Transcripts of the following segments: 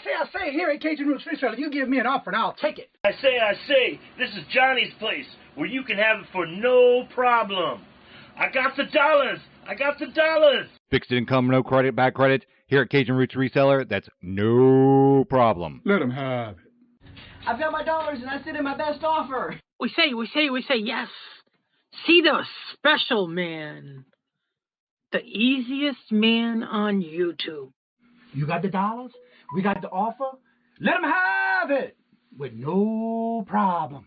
say, here at Kajun Reseller, you give me an offer and I'll take it. I say, this is Johnny's place, where you can have it for no problem. I got the dollars. Fixed income, no credit, bad credit. Here at Cajun Roots Reseller, that's no problem. Let them have it. I've got my dollars and I sent in my best offer. We say, yes. See the special man. The easiest man on YouTube. You got the dollars? We got the offer? Let them have it with no problem.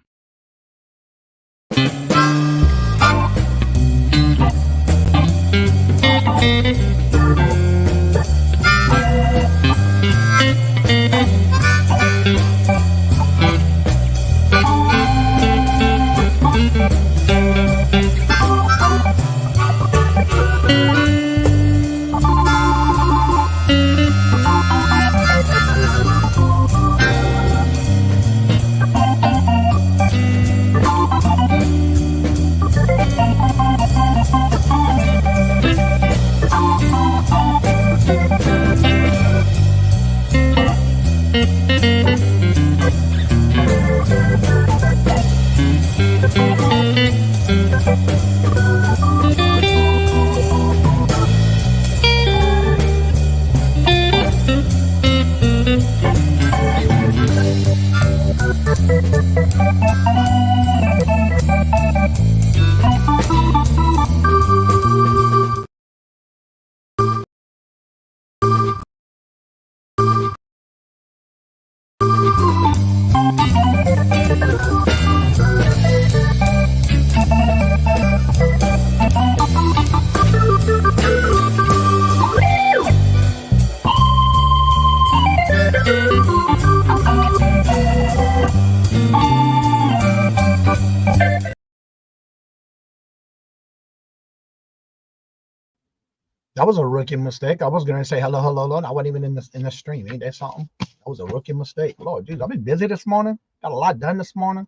That was a rookie mistake. I was going to say hello, and I wasn't even in the stream. Ain't that something? That was a rookie mistake. Lord, dude, I've been busy this morning. Got a lot done this morning.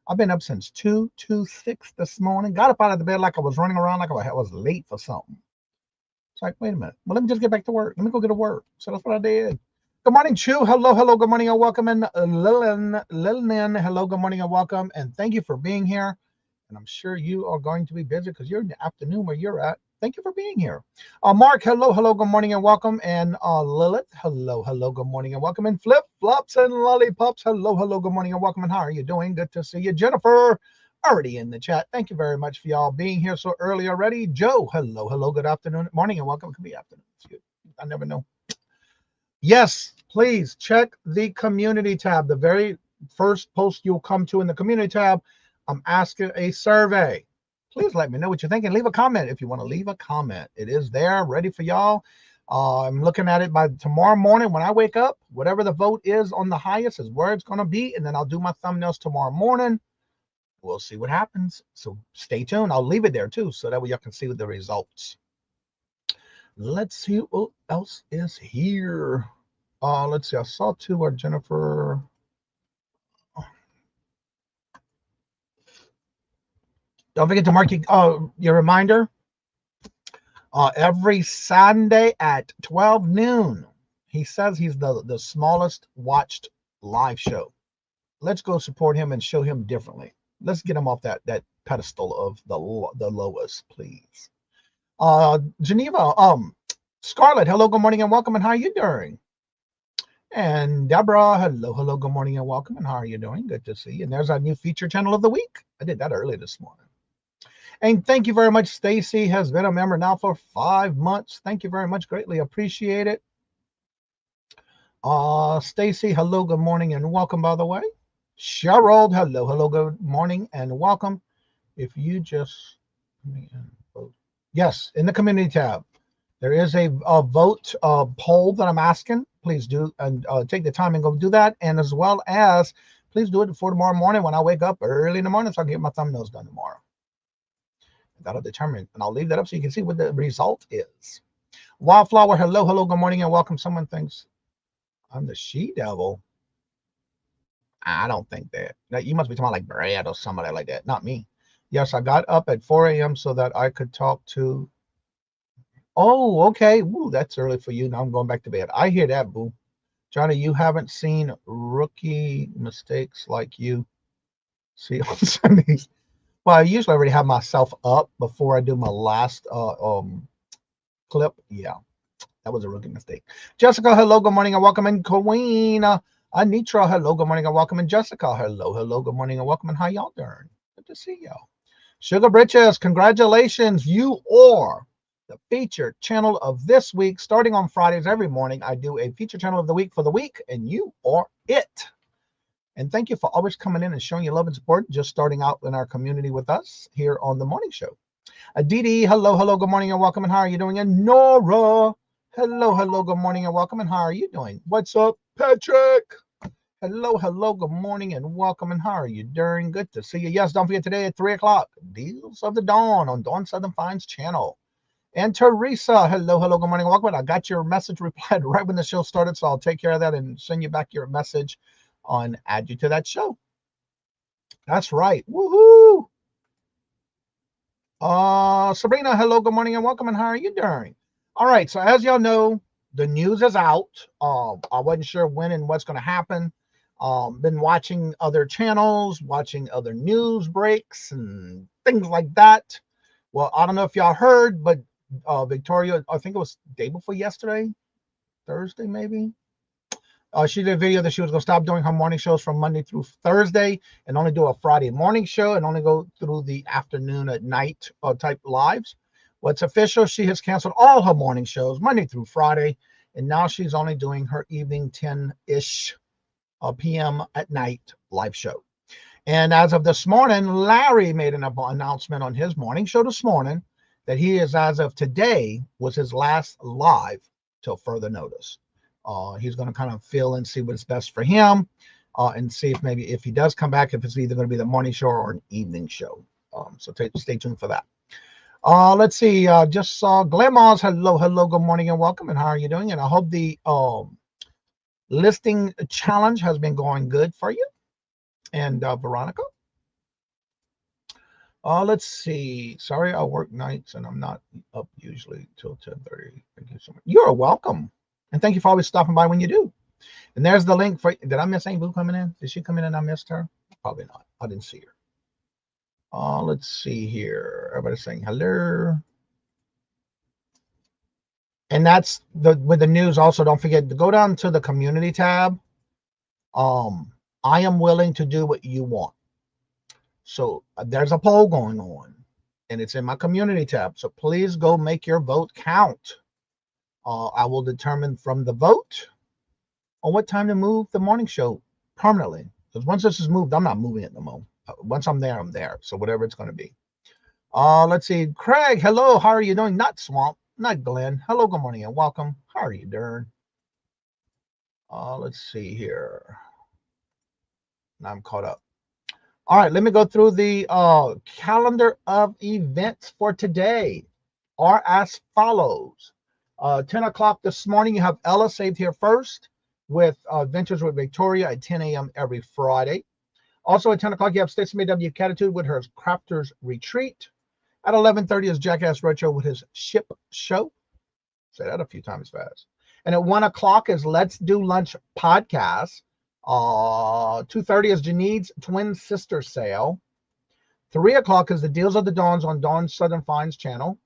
I've been up since 2:26 this morning. Got up out of the bed like I was running around like I was late for something. It's like, wait a minute. Well, let me just get back to work. Let me go get to work. So that's what I did. Good morning, Chu. Hello. Good morning and welcome. And Lillian. Hello, good morning and welcome. And thank you for being here. And I'm sure you are going to be busy because you're in the afternoon where you're at. Thank you for being here. Mark, hello, good morning and welcome. And Lilith, hello, good morning and welcome. And Flip Flops and Lollipops, hello, good morning and welcome. And how are you doing? Good to see you. Jennifer, already in the chat. Thank you very much for y'all being here so early already. Joe, hello, good afternoon, morning and welcome. It could be afternoon. I never know. Yes, please check the community tab. The very first post you'll come to in the community tab, I'm asking a survey. Please let me know what you think and leave a comment if you want to leave a comment. It is there, ready for y'all. I'm looking at it by tomorrow morning when I wake up. Whatever the vote is on the highest is where it's going to be, and then I'll do my thumbnails tomorrow morning. We'll see what happens. So stay tuned. I'll leave it there too, so that way y'all can see the results. Let's see what else is here. Let's see. I saw two are Jennifer. Don't forget to mark your reminder. Every Sunday at 12 noon. He says he's the smallest watched live show. Let's go support him and show him differently. Let's get him off that pedestal of the lowest, please. Geneva, Scarlett, hello, good morning and welcome. And how are you doing? And Deborah, hello, good morning and welcome. And how are you doing? Good to see you. And there's our new feature channel of the week. I did that early this morning. And thank you very much. Stacy has been a member now for 5 months. Thank you very much. Greatly appreciate it. Stacy, hello, good morning and welcome, by the way. Cheryl, hello, good morning and welcome. If you just, yes, in the community tab, there is a vote poll that I'm asking. Please do and take the time and go do that. And as well as, please do it before tomorrow morning when I wake up early in the morning so I can get my thumbnails done tomorrow. That'll determine, and I'll leave that up so you can see what the result is. Wildflower, hello, good morning and welcome. Someone thinks I'm the she-devil. I don't think that. You must be talking about like Brad or somebody like that. Not me. Yes, I got up at 4 a.m. so that I could talk to. Oh, okay. Ooh, that's early for you. Now I'm going back to bed. I hear that, boo. Johnny, you haven't seen rookie mistakes like you see on Sundays. Well, I usually already have myself up before I do my last clip. Yeah, that was a rookie mistake. Jessica, hello, good morning and welcome in. Queen Anitra, hello, good morning and welcome in. Jessica, hello, good morning and welcome in. How y'all doing? Good to see y'all. Sugar Britches, congratulations. You are the featured channel of this week. Starting on Fridays every morning, I do a feature channel of the week for the week, and you are it. And thank you for always coming in and showing your love and support, just starting out in our community with us here on the morning show. Aditi, hello, good morning and welcome. And how are you doing? And Nora, hello, good morning and welcome. And how are you doing? What's up, Patrick? Hello, good morning and welcome. And how are you doing? Good to see you. Yes, don't forget today at 3 o'clock, Deals of the Dawn on Dawn Southern Finds channel. And Teresa, hello, good morning and welcome. I got your message replied right when the show started, so I'll take care of that and send you back your message on add you to that show. That's right. Woohoo! Sabrina, hello, good morning and welcome. And how are you doing? All right, so as y'all know, the news is out. I wasn't sure when and what's going to happen. Been watching other channels, watching other news breaks and things like that. Well, I don't know if y'all heard, but Victoria, I think it was day before yesterday, Thursday maybe. She did a video that she was going to stop doing her morning shows from Monday through Thursday and only do a Friday morning show and only go through the afternoon at night type lives. What's official, she has canceled all her morning shows Monday through Friday, and now she's only doing her evening 10-ish p.m. at night live show. And as of this morning, Larry made an announcement on his morning show this morning that he is, as of today, was his last live till further notice. He's going to kind of feel and see what's best for him and see if maybe if he does come back, if it's either going to be the morning show or an evening show. So stay tuned for that. Let's see. Just saw Glamaz. Hello, good morning and welcome. And how are you doing? And I hope the listing challenge has been going good for you. And Veronica. Let's see. Sorry, I work nights and I'm not up usually till 10:30. Thank you so much. You're welcome. And thank you for always stopping by when you do. And there's the link for, did I miss Ain't Boo coming in? Did she come in and I missed her? Probably not. I didn't see her. Let's see here. Everybody's saying hello. And that's with the news. Also, don't forget to go down to the community tab. I am willing to do what you want. So there's a poll going on and it's in my community tab. So please go make your vote count. I will determine from the vote on what time to move the morning show permanently. Because once this is moved, I'm not moving it no more. Once I'm there, I'm there. So whatever it's going to be. Let's see. Craig, hello. How are you doing? Not Swamp, not Glenn. Hello, good morning and welcome. How are you doing? Let's see here. Now I'm caught up. All right, let me go through the calendar of events for today. Are as follows. 10 o'clock this morning, you have Ella saved here first with Adventures with Victoria at 10 a.m. every Friday. Also at 10 o'clock, you have Stacey May W. Catitude with her Crafters Retreat. At 11:30 is Jackass Retro with his Ship Show. Say that a few times fast. And at 1 o'clock is Let's Do Lunch Podcast. 2:30 is Janine's Twin Sister Sale. 3 o'clock is the Deals of the Dawns on Dawn Southern Finds channel.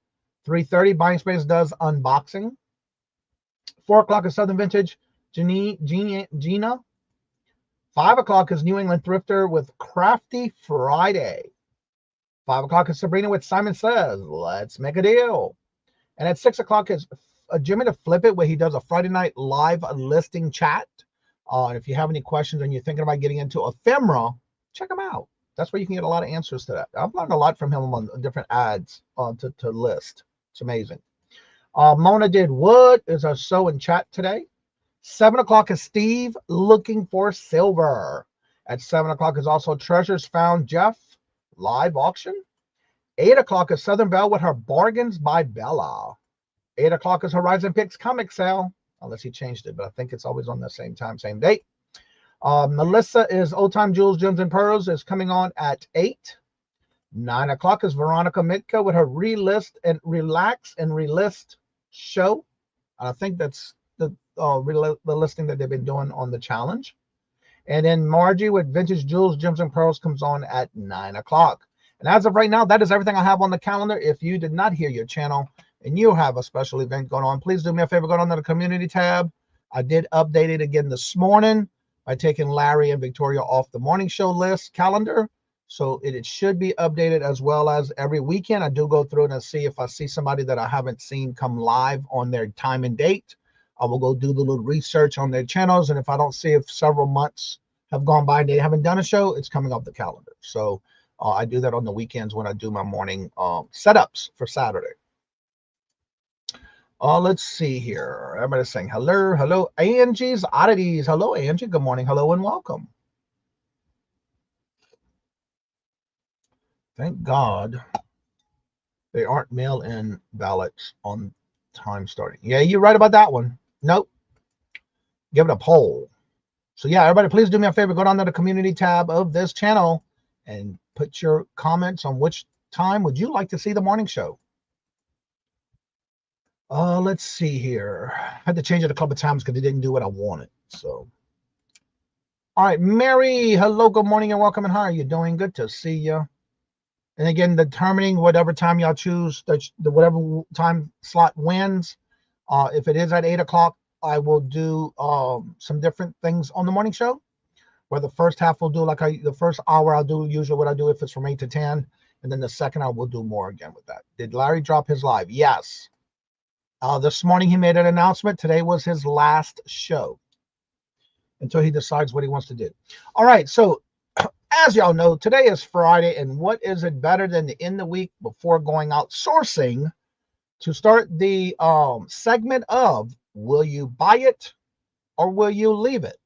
3:30, Buying Space does unboxing. 4 o'clock is Southern Vintage, Gina. 5 o'clock is New England Thrifter with Crafty Friday. 5 o'clock is Sabrina with Simon Says, Let's Make a Deal. And at 6 o'clock is Jimmy to Flip It, where he does a Friday night live listing chat. If you have any questions and you're thinking about getting into ephemera, check him out. That's where you can get a lot of answers to that. I've learned a lot from him on different ads to list. It's amazing. Mona did wood is our show in chat today. 7 o'clock is Steve looking for silver. At 7 o'clock is also Treasures Found Jeff live auction. 8 o'clock is Southern Belle with her Bargains by Bella. 8 o'clock is Horizon Picks comic sale, unless he changed it, but I think it's always on the same time, same date. Melissa is Old Time Jewels, Gems and Pearls is coming on at 8. 9 o'clock is Veronica Mitka with her Relist and Relax and Relist show. I think that's the the listing that they've been doing on the challenge. And then Margie with Vintage Jewels, Gems and Pearls comes on at 9 o'clock. And as of right now, that is everything I have on the calendar. If you did not hear your channel and you have a special event going on, please do me a favor, go on to the community tab. I did update it again this morning by taking Larry and Victoria off the morning show list calendar. So it should be updated, as well as every weekend. I do go through and see if I see somebody that I haven't seen come live on their time and date. I will go do the little research on their channels. And if I don't see if several months have gone by and they haven't done a show, it's coming off the calendar. So I do that on the weekends when I do my morning setups for Saturday. Let's see here. Everybody's saying hello, hello. Angie's Oddities. Hello, Angie. Good morning. Hello and welcome. Thank God they aren't mail-in ballots on time starting. Yeah, you're right about that one. Nope. Give it a poll. So yeah, everybody, please do me a favor. Go down to the community tab of this channel and put your comments on which time would you like to see the morning show. Let's see here. I had to change it a couple of times because it didn't do what I wanted. So, all right, Mary. Hello, good morning and welcome. And how are you doing? Good to see you. And again, determining whatever time y'all choose, the whatever time slot wins. If it is at 8 o'clock, I will do some different things on the morning show. Where the first half will do the first hour I'll do usually what I do if it's from 8 to 10, and then the second I will do more again with that. Did Larry drop his live? Yes. This morning he made an announcement. Today was his last show until he decides what he wants to do. All right, so as y'all know, today is Friday, and what is it better than to end the week before going out sourcing to start the segment of will you buy it or will you leave it?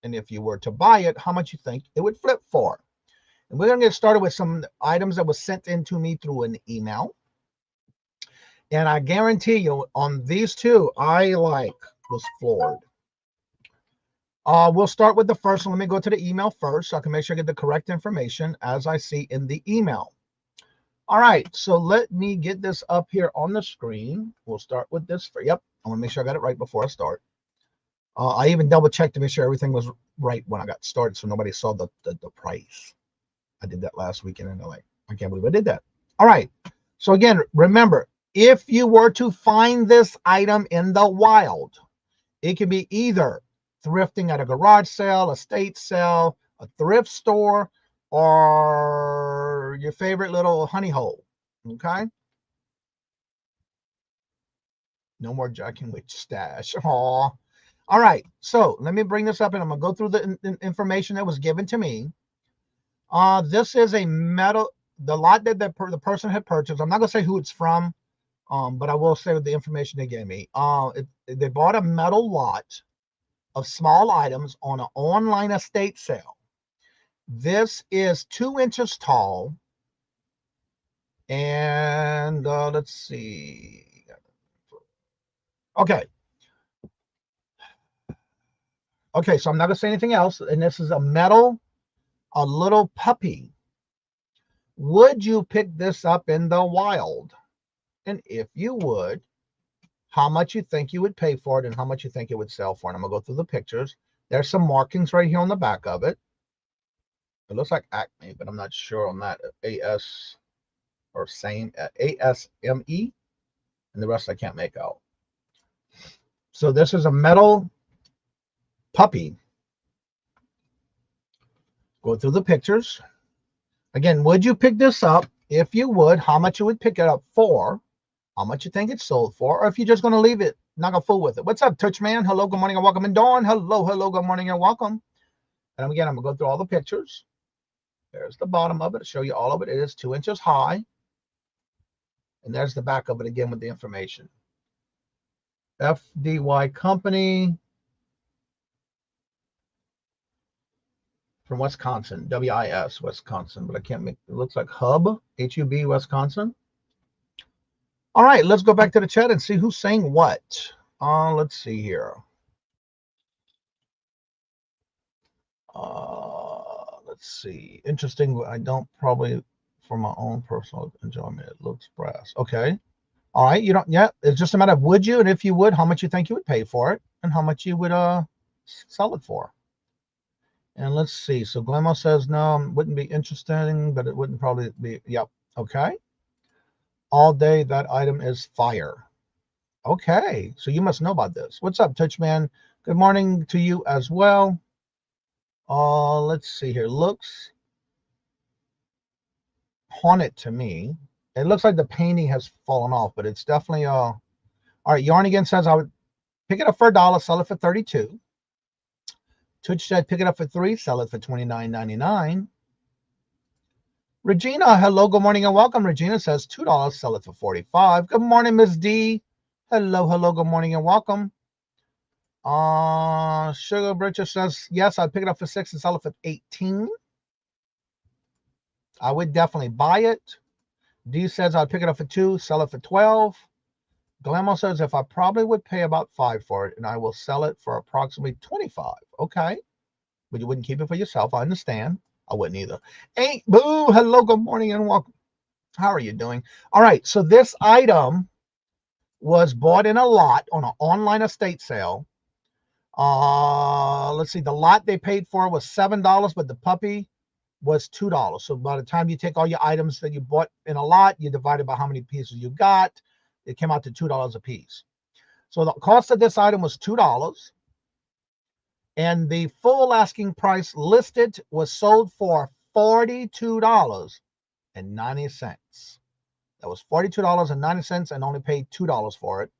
And if you were to buy it, how much you think it would flip for? And we're going to get started with some items that was sent in to me through an email. And I guarantee you on these two, I was floored. We'll start with the first one. Let me go to the email first so I can make sure I get the correct information as I see in the email. All right, so let me get this up here on the screen. We'll start with this. Yep, I want to make sure I got it right before I start. I even double checked to make sure everything was right when I got started so nobody saw the price. I did that last weekend and they're like, I can't believe I did that. All right, so again, remember, if you were to find this item in the wild, it can be either thrifting at a garage sale, a estate sale, a thrift store, or your favorite little honey hole. Okay. No more jacking with stash. Aw. All right. So let me bring this up and I'm going to go through the information that was given to me. This is a metal, the lot that the person had purchased. I'm not going to say who it's from, but I will say the information they gave me. They bought a metal lot of small items on an online estate sale. This is 2 inches tall. And let's see. Okay. Okay, so I'm not going to say anything else. And this is a little puppy. Would you pick this up in the wild? And if you would, how much you think you would pay for it and how much you think it would sell for. And I'm going to go through the pictures. There's some markings right here on the back of it. It looks like Acme, but I'm not sure on that. AS or same ASME. And the rest I can't make out. So this is a metal puppy. Go through the pictures. Again, would you pick this up? If you would, how much you would pick it up for? How much you think it's sold for? Or if you're just going to leave it, not going to fool with it. What's up, Touchman? Hello, good morning and welcome. And Dawn, hello, good morning and welcome. And again, I'm going to go through all the pictures. There's the bottom of it. I'll show you all of it. It is 2 inches high. And there's the back of it again with the information. FDY Company from Wisconsin, WIS, Wisconsin, but I can't make it. Looks like Hub, HUB, Wisconsin. All right, let's go back to the chat and see who's saying what. Let's see here. Let's see. Interesting. I don't probably for my own personal enjoyment. It looks brass. Okay. All right, you don't, yeah, it's just a matter of would you, and if you would, how much you think you would pay for it, and how much you would sell it for. And let's see. So Glenmo says no, wouldn't be interesting, but it wouldn't probably be. Yep. Okay. All day that item is fire. Okay, so you must know about this. What's up, Touchman? Good morning to you as well. Let's see here. Looks haunted to me. It looks like the painting has fallen off, but it's definitely all right. Yarn again says I would pick it up for $1, sell it for 32. Twitch said pick it up for $3, sell it for $29.99. Regina, hello, good morning and welcome. Regina says $2, sell it for 45. Good morning, Miss D. Hello, hello, good morning and welcome. Sugar Bridger says yes, I'd pick it up for 6 and sell it for 18. I would definitely buy it. D says I'd pick it up for 2, sell it for 12. Glamo says if I probably would pay about 5 for it, and I will sell it for approximately 25. Okay, but you wouldn't keep it for yourself. I understand. I wouldn't either. Ain't boo. Hello, good morning and welcome. How are you doing? All right, so this item was bought in a lot on an online estate sale. Let's see, the lot they paid for was $7, but the puppy was $2. So by the time you take all your items that you bought in a lot, you divide it by how many pieces you got, it came out to $2 a piece. So the cost of this item was $2, and the full asking price listed was sold for $42.90. That was $42.90 and only paid $2 for it.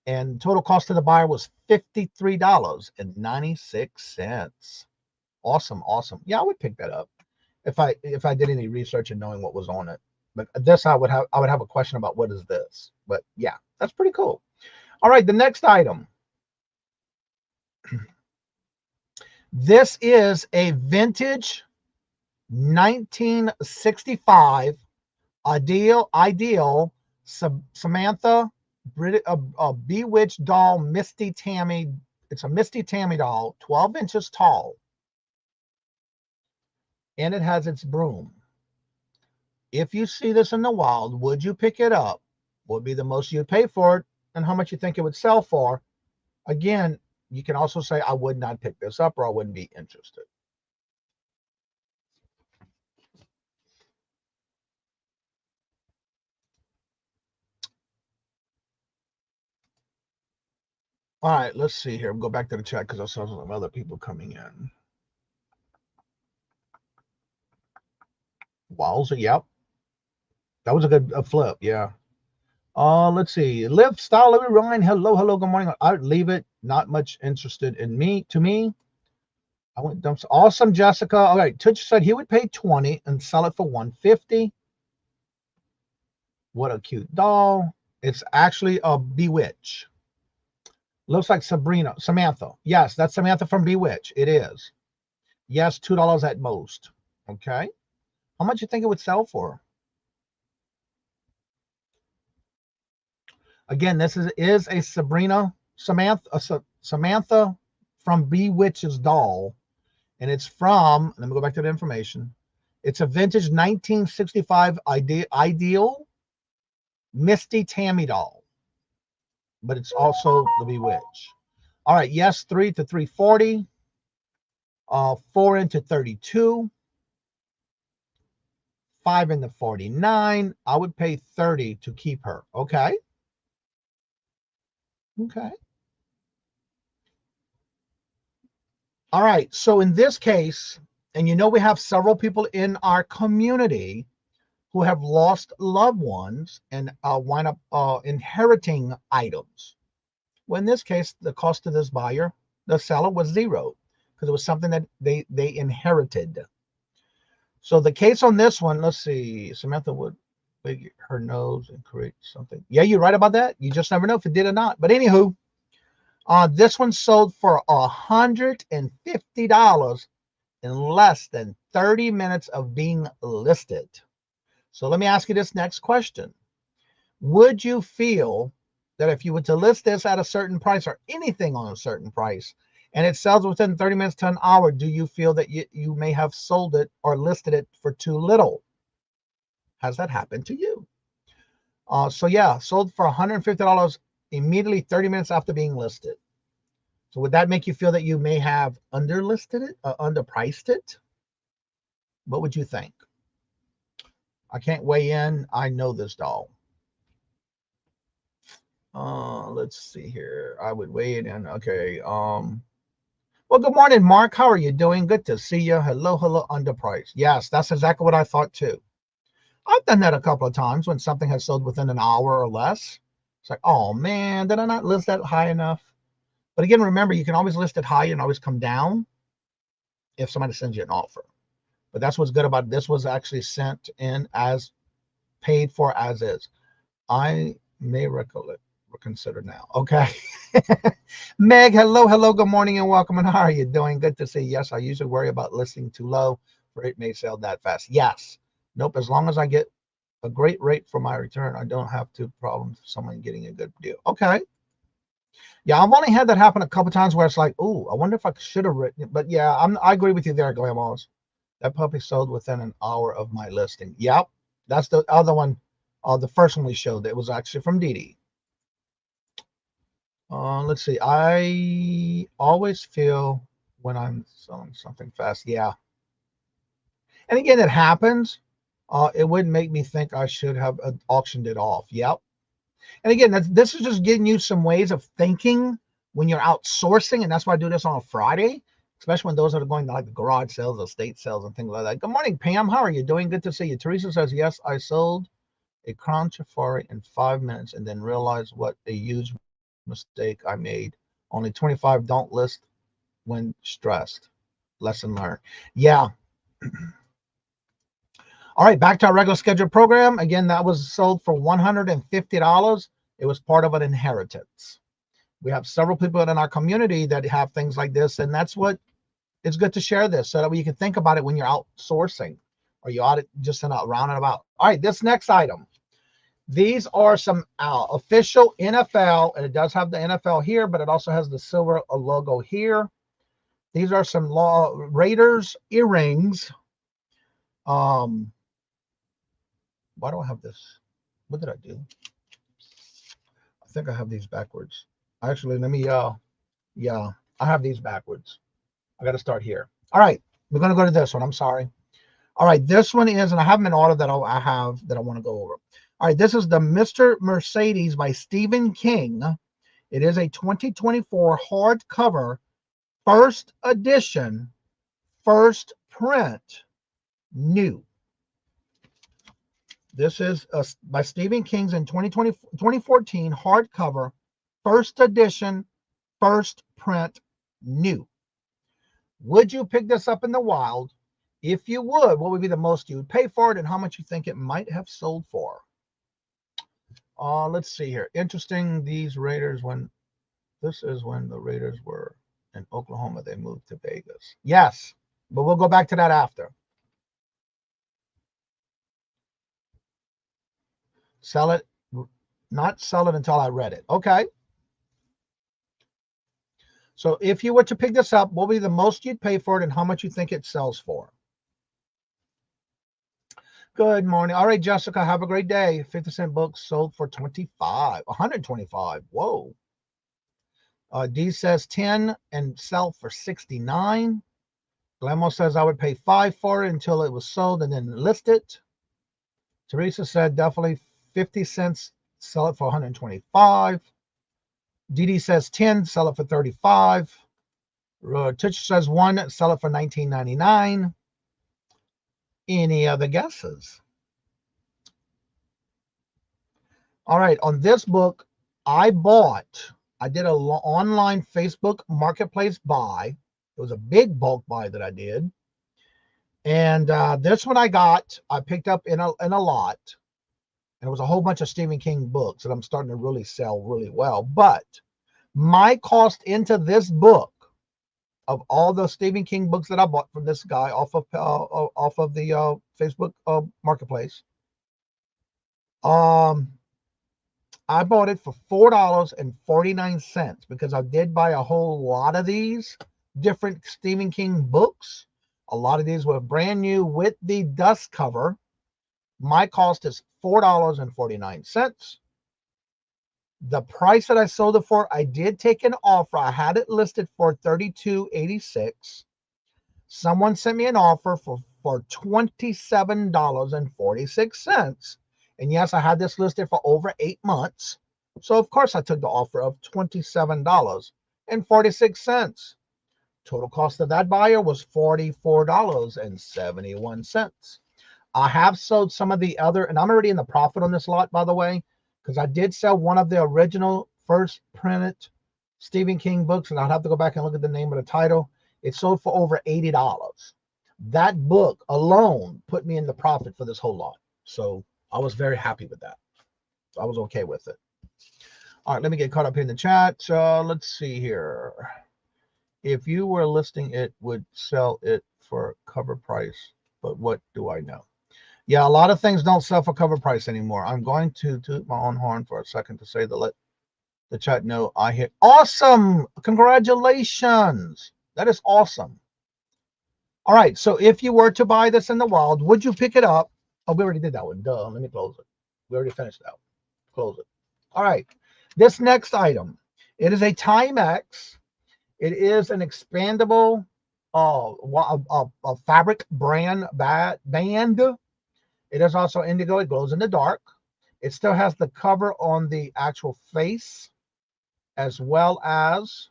And total cost to the buyer was $53.96. Awesome, awesome. Yeah, I would pick that up if I did any research and knowing what was on it. But this I would have a question about what is this. But yeah, that's pretty cool. All right, the next item. This is a vintage 1965 ideal Samantha Bewitched doll, Misty Tammy. It's a Misty Tammy doll, 12 inches tall, and it has its broom. If you see this in the wild, would you pick it up? What would be the most you'd pay for it, and how much you think it would sell for? Again, you can also say I would not pick this up, or I wouldn't be interested. All right, let's see here. We'll go back to the chat because I saw some other people coming in. Wowza, yep. That was a good flip, yeah. Let's see. Live style, let me Ryan. Hello, hello, good morning. I would leave it. Not much interested in me. To me, I went dumps. Awesome, Jessica. All right, Twitch said he would pay 20 and sell it for 150. What a cute doll. It's actually a Bewitch. Looks like Samantha. Yes, that's Samantha from Bewitch. It is. Yes, $2 at most. Okay. How much you think it would sell for? Again, this is a Samantha from Bewitch's doll, and it's from, let me go back to the information. It's a vintage 1965 ideal Misty Tammy doll, but it's also the Bewitch. All right, yes, 3 to 340, 4 into 32, 5 into 49. I would pay 30 to keep her. Okay. Okay. All right. So in this case, and you know, we have several people in our community who have lost loved ones and wind up inheriting items. Well, in this case, the cost of this buyer, the seller, was $0 because it was something that they inherited. So the case on this one, let's see, Samantha would big her nose and create something. Yeah, you're right about that. You just never know if it did or not. But anywho, this one sold for $150 in less than 30 minutes of being listed. So let me ask you this next question. Would you feel that if you were to list this at a certain price or anything on a certain price and it sells within 30 minutes to an hour, do you feel that you may have sold it or listed it for too little? Has that happened to you? So yeah, sold for $150 immediately 30 minutes after being listed. So would that make you feel that you may have underlisted it, underpriced it? What would you think? I can't weigh in. I know this doll. Let's see here. I would weigh it in. Okay. Well, good morning, Mark. How are you doing? Good to see you. Hello, hello, underpriced. Yes, that's exactly what I thought too. I've done that a couple of times when something has sold within an hour or less. It's like, oh man, did I not list that high enough? But again, remember, you can always list it high and always come down if somebody sends you an offer. But that's what's good about it. This was actually sent in as paid for as is. I may reconsider now. Okay. Meg, hello, hello, good morning and welcome. And how are you doing? Good to see you. Yes, I usually worry about listing too low for it may sell that fast. Yes. Nope. As long as I get a great rate for my return, I don't have to problems with someone getting a good deal. Okay. Yeah, I've only had that happen a couple times where it's like, oh, I wonder if I should have written it. But yeah, I agree with you there, Glamos. That puppy sold within an hour of my listing. Yep. That's the other one. The first one we showed. It was actually from Dee Dee. Let's see. I always feel when I'm selling something fast. Yeah. And again, it happens. It would make me think I should have auctioned it off. Yep. And again, this is just getting you some ways of thinking when you're outsourcing. And that's why I do this on a Friday, especially when those that are going to like the garage sales, estate sales, and things like that. Good morning, Pam. How are you doing? Good to see you. Teresa says, yes, I sold a Crown Safari in 5 minutes and then realized what a huge mistake I made. Only 25 don't list when stressed. Lesson learned. Yeah. All right, back to our regular scheduled program. Again, that was sold for $150. It was part of an inheritance. We have several people in our community that have things like this, and that's what it's good to share this so that you can think about it when you're outsourcing or you ought to just in a round and about. All right, this next item. These are some official NFL, and it does have the NFL here, but it also has the silver logo here. These are some Raiders earrings. Why do I have this? What did I do? I think I have these backwards. Actually, let me, yeah, I have these backwards. I got to start here. All right, we're going to go to this one. I'm sorry. All right, this one is, and I have them in order that I have that I want to go over. All right, this is the Mr. Mercedes by Stephen King. It is a 2024 hardcover, first edition, first print, new. This is by Stephen King's in 2014 hardcover, first edition, first print, new. Would you pick this up in the wild? If you would, what would be the most you would pay for it and how much you think it might have sold for? Let's see here. Interesting, these Raiders, this is when the Raiders were in Oklahoma, they moved to Vegas. Yes, but we'll go back to that after. Sell it, not sell it until I read it. Okay. So if you were to pick this up, what would be the most you'd pay for it and how much you think it sells for? Good morning. All right, Jessica, have a great day. 50-cent books sold for 125. Whoa. D says 10 and sell for 69. Glamo says I would pay 5 for it until it was sold and then list it. Teresa said definitely 50 cents, sell it for 125. Dee says 10, sell it for 35. Tish says 1, sell it for 19.99. Any other guesses? All right, on this book, I did an online Facebook marketplace buy. It was a big bulk buy that I did. And this one I picked up in a lot. And it was a whole bunch of Stephen King books that I'm starting to really sell really well. But my cost into this book of all the Stephen King books that I bought from this guy off of the Facebook marketplace, I bought it for $4.49 because I did buy a whole lot of these different Stephen King books. A lot of these were brand new with the dust cover. My cost is $4.49. The price that I sold it for, I did take an offer. I had it listed for $32.86. Someone sent me an offer for $27.46. And yes, I had this listed for over 8 months. So of course I took the offer of $27.46. Total cost of that buyer was $44.71. I have sold some of the other, and I'm already in the profit on this lot, by the way, because I did sell one of the original first printed Stephen King books, and I'll have to go back and look at the name of the title. It sold for over $80. That book alone put me in the profit for this whole lot. So I was very happy with that. I was okay with it. All right, let me get caught up here in the chat. Let's see here. If you were listing it, would sell it for cover price, but what do I know? Yeah, a lot of things don't sell for cover price anymore. I'm going to toot my own horn for a second to say that let the chat know I hit. Awesome. Congratulations. That is awesome. All right. So if you were to buy this in the wild, would you pick it up? Oh, we already did that one. Duh. Let me close it. We already finished that one. Close it. All right. This next item, it is a Timex. It is an expandable fabric band. It is also indigo. It glows in the dark. It still has the cover on the actual face, as well as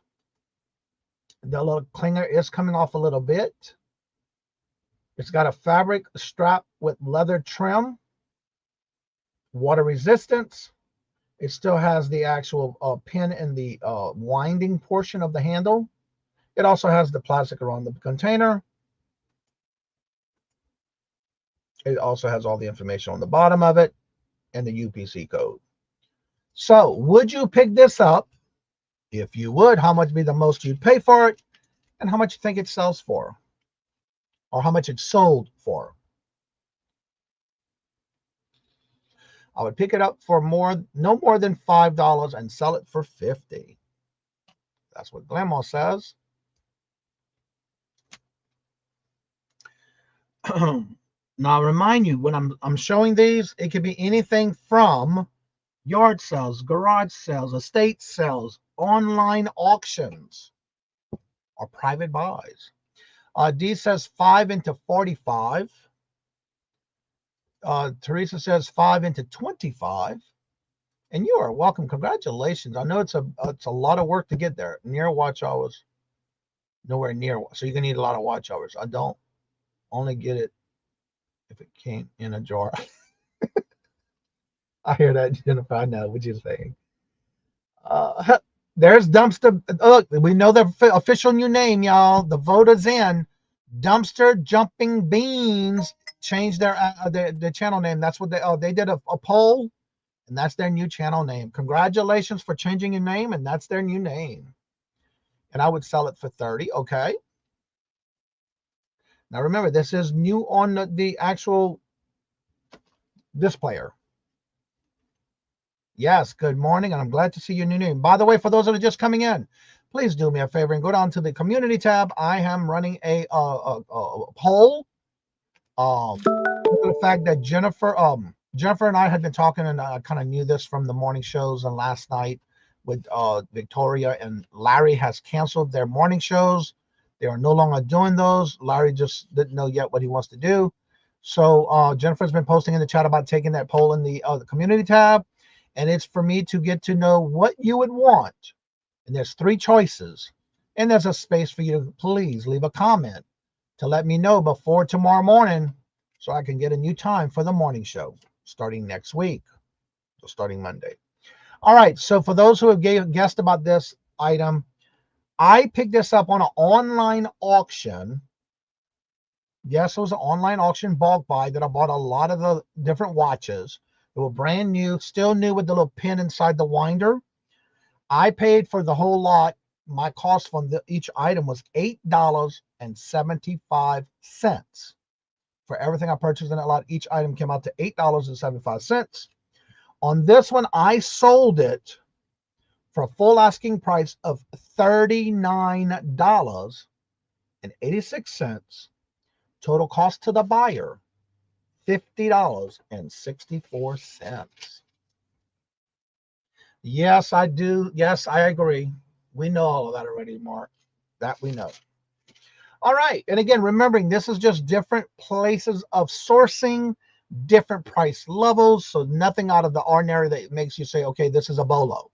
the little clinger is coming off a little bit. It's got a fabric strap with leather trim, water resistance. It still has the actual pin in the winding portion of the handle. It also has the plastic around the container. It also has all the information on the bottom of it and the UPC code. So would you pick this up? If you would, how much would be the most you'd pay for it? And how much you think it sells for? Or how much it's sold for? I would pick it up for no more than $5 and sell it for $50. That's what Grandma says. Now, I remind you, when I'm showing these, it could be anything from yard sales, garage sales, estate sales, online auctions, or private buys. D says 5 into 45. Teresa says 5 into 25. And you are welcome. Congratulations. I know it's a lot of work to get there. Near watch hours. Nowhere near. So you're going to need a lot of watch hours. I don't only get it if it came in a jar. I hear that, Jennifer. I know what you're saying. There's Dumpster. Look, we know the official new name, y'all. The vote is in. Dumpster Jumping Beans changed their channel name. That's what they did a poll, and that's their new channel name. Congratulations for changing your name, and that's their new name. And I would sell it for $30. Okay. Now remember, this is new on the actual displayer. Yes, good morning, and I'm glad to see your new name. By the way, for those that are just coming in, please do me a favor and go down to the community tab. I am running a poll. The fact that Jennifer and I had been talking, and I kind of knew this from the morning shows and last night with Victoria, and Larry has canceled their morning shows. They are no longer doing those. Larry just didn't know yet what he wants to do. So Jennifer's been posting in the chat about taking that poll in the community tab. And it's for me to get to know what you would want. And there's 3 choices. And there's a space for you to please leave a comment to let me know before tomorrow morning so I can get a new time for the morning show starting next week. So starting Monday. All right. So for those who have guessed about this item, I picked this up on an online auction. Yes, it was an online auction bulk buy that I bought a lot of the different watches. They were brand new, still new with the little pin inside the winder. I paid for the whole lot. My cost from each item was $8.75. For everything I purchased in that lot, each item came out to $8.75. On this one, I sold it for a full asking price of $39.86. Total cost to the buyer, $50.64. Yes, I do. Yes, I agree. We know all of that already, Mark. That we know. All right. And again, remembering this is just different places of sourcing, different price levels. So nothing out of the ordinary that makes you say, okay, this is a bolo.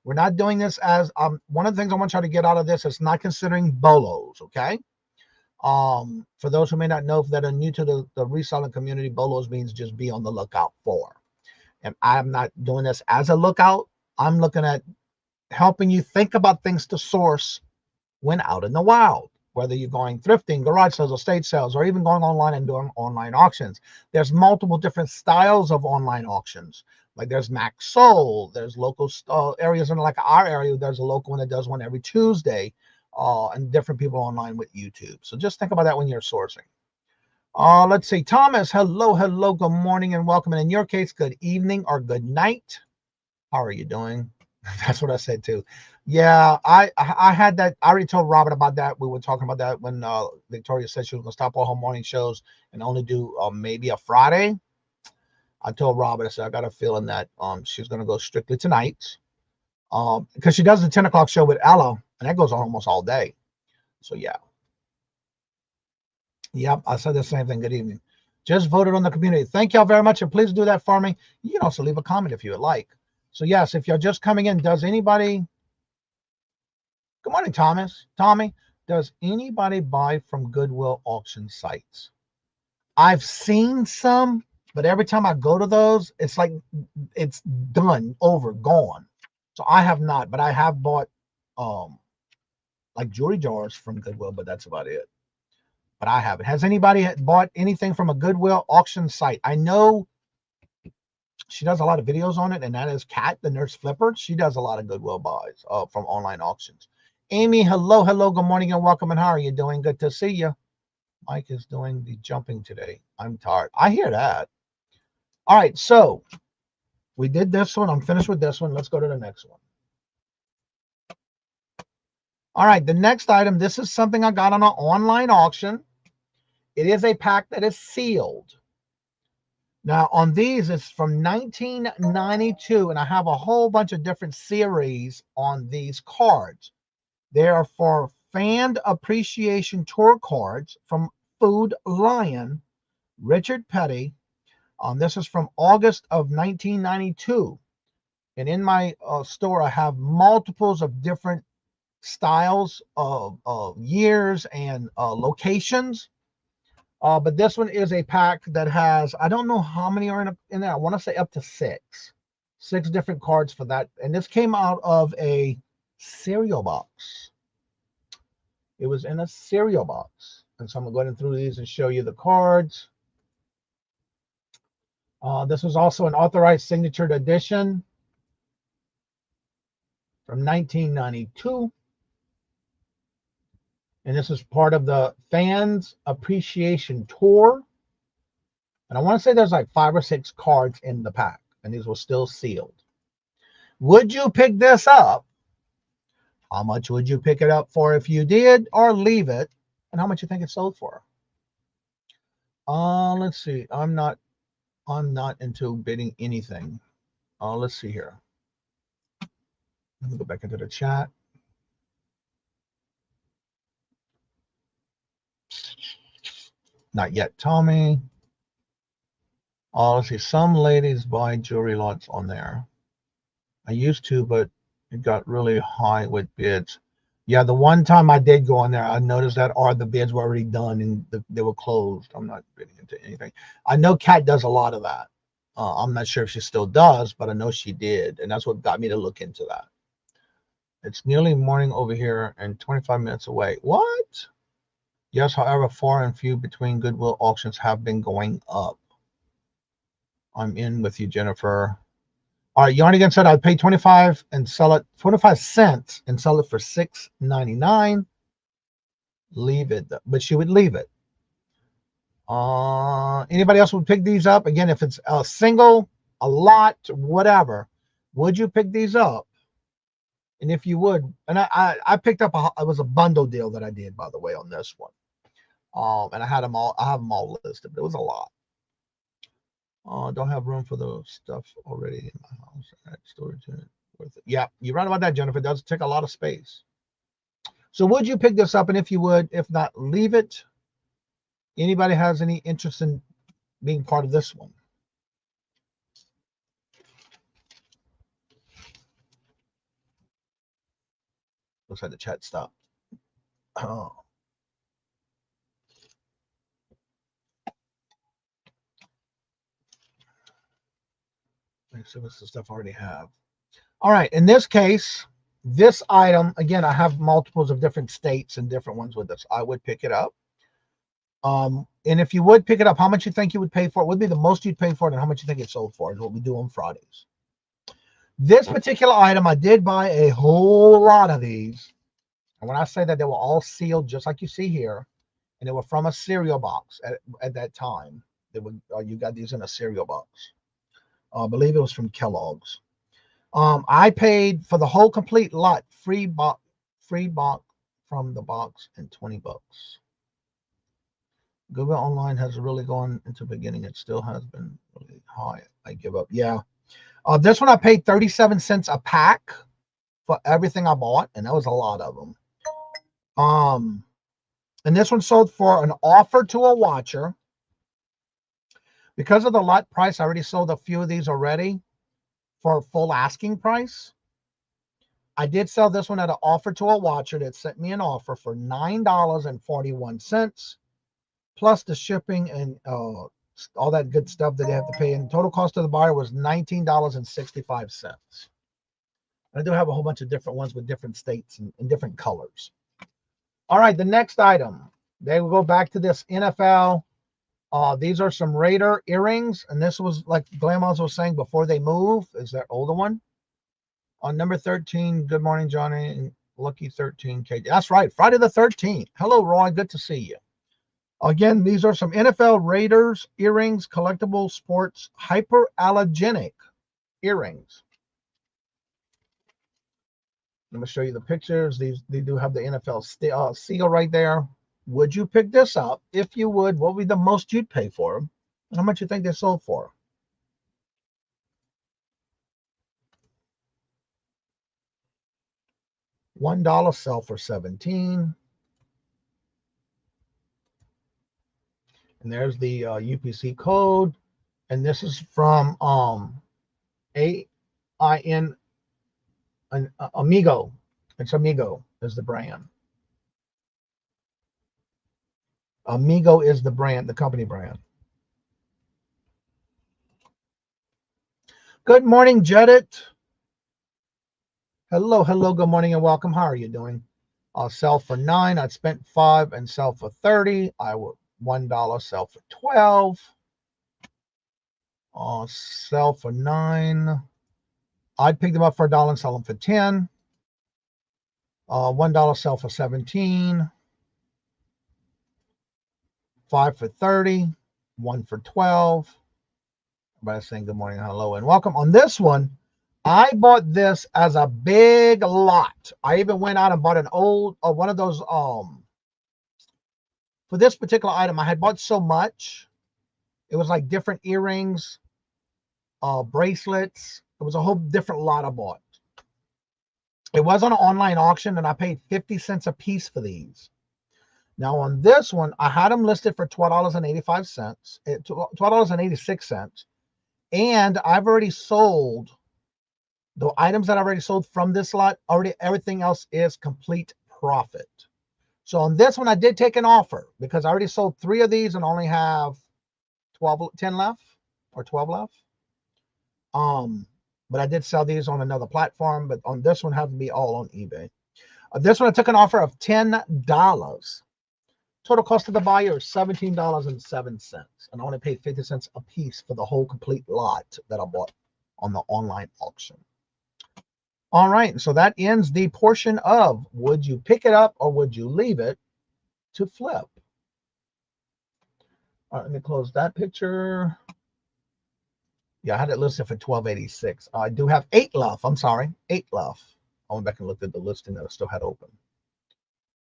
We're not doing this as one of the things I want you to get out of this is not considering bolos. Okay. For those who may not know that are new to the reselling community, bolos means just be on the lookout for. And I'm not doing this as a lookout. I'm looking at helping you think about things to source when out in the wild, whether you're going thrifting, garage sales, estate sales, or even going online and doing online auctions. There's multiple different styles of online auctions. Like there's Max Soul, there's local areas in like our area, there's a local one that does one every Tuesday, and different people online with YouTube. So just think about that when you're sourcing. Let's see, Thomas, hello, good morning and welcome. And in your case, good evening or good night. How are you doing? That's what I said too. Yeah, I had that. I already told Robert about that. We were talking about that when Victoria said she was going to stop all her morning shows and only do maybe a Friday. I told Robert, I said, I got a feeling that she's going to go strictly tonight because she does the 10 o'clock show with Ella, and that goes on almost all day. So, yeah. Yep, I said the same thing. Good evening. Just voted on the community. Thank y'all very much, and please do that for me. You can also leave a comment if you would like. So, yes, if you're just coming in, does anybody... Good morning, Thomas. Tommy, does anybody buy from Goodwill auction sites? I've seen some, but every time I go to those, it's like it's done, over, gone. So I have not, but I have bought like jewelry jars from Goodwill, but that's about it. But I haven't. Has anybody bought anything from a Goodwill auction site? I know she does a lot of videos on it, and that is Kat, the Nurse Flipper. She does a lot of Goodwill buys from online auctions. Amy, hello, good morning and welcome. And how are you doing? Good to see you. Mike is doing the jumping today. I'm tired. I hear that. All right, so we did this one. I'm finished with this one. Let's go to the next one. All right, the next item, this is something I got on an online auction. It is a pack that is sealed. Now, on these, it's from 1992, and I have a whole bunch of different series on these cards. They are for Fan Appreciation Tour cards from Food Lion, Richard Petty. This is from August of 1992. And in my store, I have multiples of different styles of years and locations. But this one is a pack that has, I don't know how many are in there. I want to say up to six different cards for that. And this came out of a cereal box. It was in a cereal box. And so I'm going through these and show you the cards. This was also an authorized signatured edition from 1992. And this is part of the Fans Appreciation Tour. And I want to say there's like 5 or 6 cards in the pack. And these were still sealed. Would you pick this up? How much would you pick it up for if you did, or leave it? And how much you think it sold for? Let's see. I'm not into bidding anything. Let's see here. Let me go back into the chat. Not yet, Tommy. Let's see. Some ladies buy jewelry lots on there. I used to, but it got really high with bids. Yeah, the one time I did go on there, I noticed that the bids were already done and they were closed. I'm not bidding into anything. I know Kat does a lot of that. I'm not sure if she still does, but I know she did. And that's what got me to look into that. It's nearly morning over here and 25 minutes away. What? Yes, however, far and few between Goodwill auctions have been going up. I'm in with you, Jennifer. All right, Yarnigan said I'd pay 25 and sell it 25 cents and sell it for $6.99. Leave it, but she would leave it. Anybody else would pick these up? Again, if it's a single, a lot, whatever, would you pick these up? And if you would, and I picked up it was a bundle deal that I did, by the way, on this one. And I have them all listed, but it was a lot. Don't have room for the stuff already in my house. Add storage in it. Worth it. Yeah, you're right about that, Jennifer. It does take a lot of space. So would you pick this up? And if you would, if not, leave it. Anybody has any interest in being part of this one? Looks like the chat stopped. Oh. Let's see what's the stuff I already have. All right, in this case, this item, again, I have multiples of different states and different ones with this. I would pick it up. And if you would pick it up, how much you think you would pay for it? Would be the most you'd pay for it, and how much you think it sold for, is what we do on Fridays. This particular item, I did buy a whole lot of these. And when I say that, they were all sealed, just like you see here. And they were from a cereal box at that time. They would, you got these in a cereal box. I believe it was from Kellogg's. I paid for the whole complete lot, free box from the box, and $20. Google Online has really gone into the beginning. It still has been really high. I give up. Yeah. This one I paid 37 cents a pack for everything I bought, and that was a lot of them. And this one sold for an offer to a watcher. Because of the lot price, I already sold a few of these already for full asking price. I did sell this one at an offer to a watcher that sent me an offer for $9.41, plus the shipping and all that good stuff that they have to pay. And the total cost of the buyer was $19.65. I do have a whole bunch of different ones with different states and different colors. All right, the next item. They will go back to this NFL. These are some Raider earrings, and this was like Grandma's was saying before they move. Is their older one? On number 13. Good morning, Johnny. Lucky 13. KJ. That's right. Friday the 13th. Hello, Roy. Good to see you. Again, these are some NFL Raiders earrings, collectible sports, hyperallergenic earrings. Let me show you the pictures. They do have the NFL seal right there. Would you pick this up? If you would, what would be the most you'd pay for them? And how much you think they sold for? $1 sell for $17. And there's the UPC code. And this is from Amigo. It's Amigo is the brand. Amigo is the brand, the company brand. Good morning, Jedit. Hello, good morning and welcome. How are you doing? I'll sell for $9. I'd spent $5 and sell for $30. I would $1 sell for $12. I'll sell for $9. I'd pick them up for $1 and sell them for $10. $1 sell for $17. 5 for $30, 1 for $12. Everybody saying good morning, hello, and welcome. On this one, I bought this as a big lot. I even went out and bought an old one of those. For this particular item, I had bought so much. It was like different earrings, bracelets. It was a whole different lot I bought. It was on an online auction, and I paid 50 cents a piece for these. Now on this one, I had them listed for $12.85, $12.86, and I've already sold the items that I've already sold from this lot. Already, everything else is complete profit. So on this one, I did take an offer because I already sold 3 of these and only have 10 left or 12 left. But I did sell these on another platform, but on this one, have to be all on eBay. This one, I took an offer of $10. Total cost of the buyer is $17.07, and I only paid 50 cents a piece for the whole complete lot that I bought on the online auction. All right, so that ends the portion of would you pick it up or would you leave it to flip? All right, let me close that picture. Yeah, I had it listed for $12.86. I do have 8 left. I'm sorry, 8 left. I went back and looked at the listing that I still had open.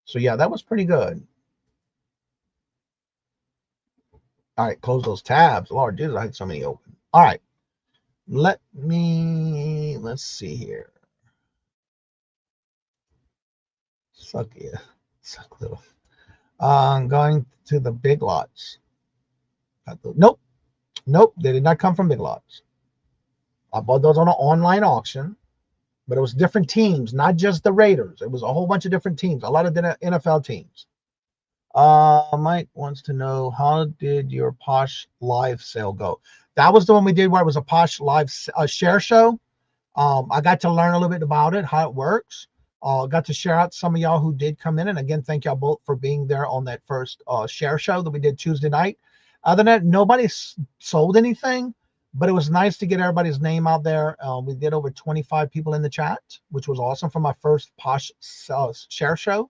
So yeah, that was pretty good. All right, close those tabs. Lord Jesus, I had so many open. All right. Let's see here. Suck little. Going to the big lots. Nope. They did not come from big lots. I bought those on an online auction, but it was different teams, not just the Raiders. It was a whole bunch of different teams, a lot of NFL teams. Mike wants to know, how did your Posh live sale go? That was the one we did where it was a Posh live share show. I got to learn a little bit about it, how it works. Got to share out some of y'all who did come in. And again, thank y'all both for being there on that first share show that we did Tuesday night. Other than that, nobody sold anything, but it was nice to get everybody's name out there. We did over 25 people in the chat, which was awesome for my first Posh share show.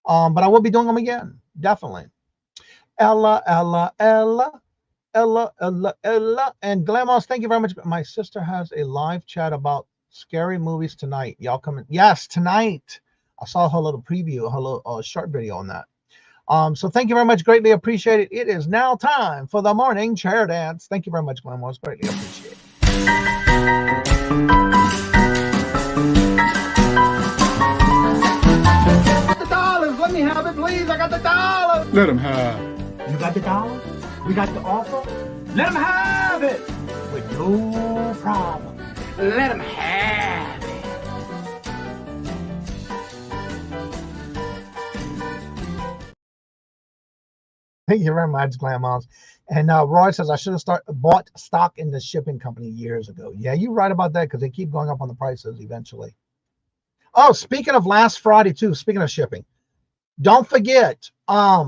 But I will be doing them again, definitely. Ella, and Glamos, thank you very much. My sister has a live chat about scary movies tonight. Y'all coming? Yes, tonight. I saw her little preview, her little short video on that. So thank you very much. Greatly appreciate it. It is now time for the morning chair dance. Thank you very much, Glamos. Greatly appreciate it. Let me have it, please. I got the $1. Let him have. You got the $1? We got the offer? Let him have it with no problem. Let him have it. Thank you very much, Glamos. And Roy says, I should have bought stock in the shipping company years ago. Yeah, you're right about that because they keep going up on the prices eventually. Oh, speaking of last Friday, too, speaking of shipping, don't forget, I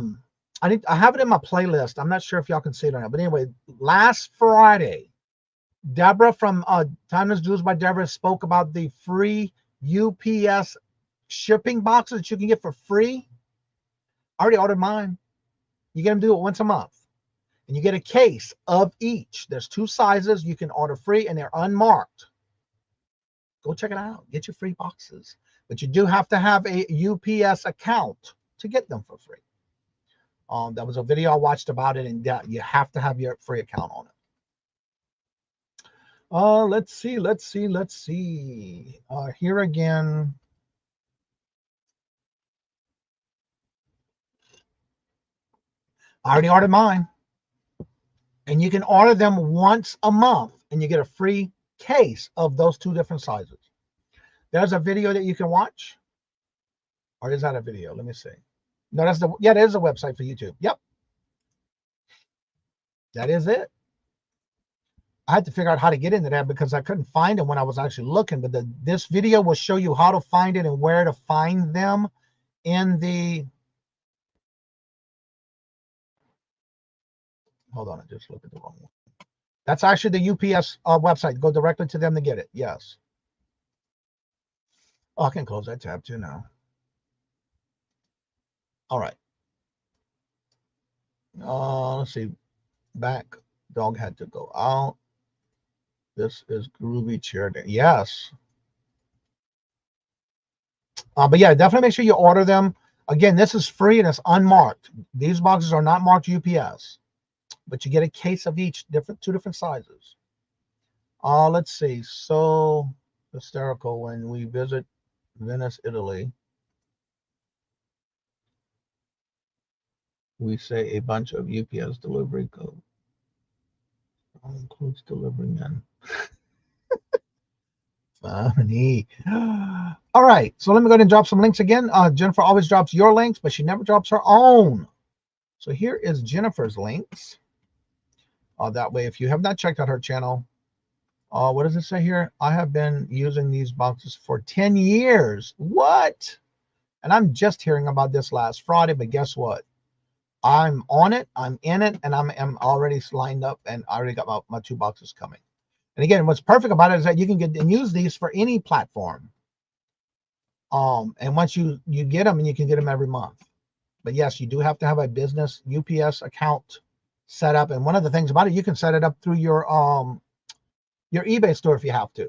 have it in my playlist. I'm not sure if y'all can see it or not. But anyway, last Friday, Deborah from Timeless Jewels by Deborah spoke about the free UPS shipping boxes that you can get for free. I already ordered mine. You get them to do it once a month. And you get a case of each. There's 2 sizes. You can order free, and they're unmarked. Go check it out. Get your free boxes. But you do have to have a UPS account to get them for free. That was a video I watched about it, and you have to have your free account on it. Let's see. Here again. I already ordered mine. And you can order them once a month, and you get a free case of those 2 different sizes. There's a video that you can watch. Or is that a video? Let me see. No, that is a website for YouTube. Yep. That is it. I had to figure out how to get into that because I couldn't find them when I was actually looking. But this video will show you how to find it and where to find them in the... Hold on, I just looked at the wrong one. That's actually the UPS website. Go directly to them to get it. Yes. Oh, I can close that tab too now. All right. Let's see. Back. Dog had to go out. This is Groovy Chair Day. Yes. But yeah, definitely make sure you order them. Again, this is free and it's unmarked. These boxes are not marked UPS. But you get a case of each, 2 different sizes. Let's see. So hysterical when we visit Venice, Italy. We say a bunch of UPS delivery code. Includes delivery men. Funny. All right. So let me go ahead and drop some links again. Jennifer always drops your links, but she never drops her own. So here is Jennifer's links. That way, if you have not checked out her channel, what does it say here? I have been using these boxes for 10 years. What? And I'm just hearing about this last Friday, but guess what? I'm on it, I'm in it, and I'm already lined up, and I already got my 2 boxes coming. And again, what's perfect about it is that you can get and use these for any platform. And once you get them, and you can get them every month. But yes, you do have to have a business UPS account set up. And one of the things about it, you can set it up through your eBay store if you have to.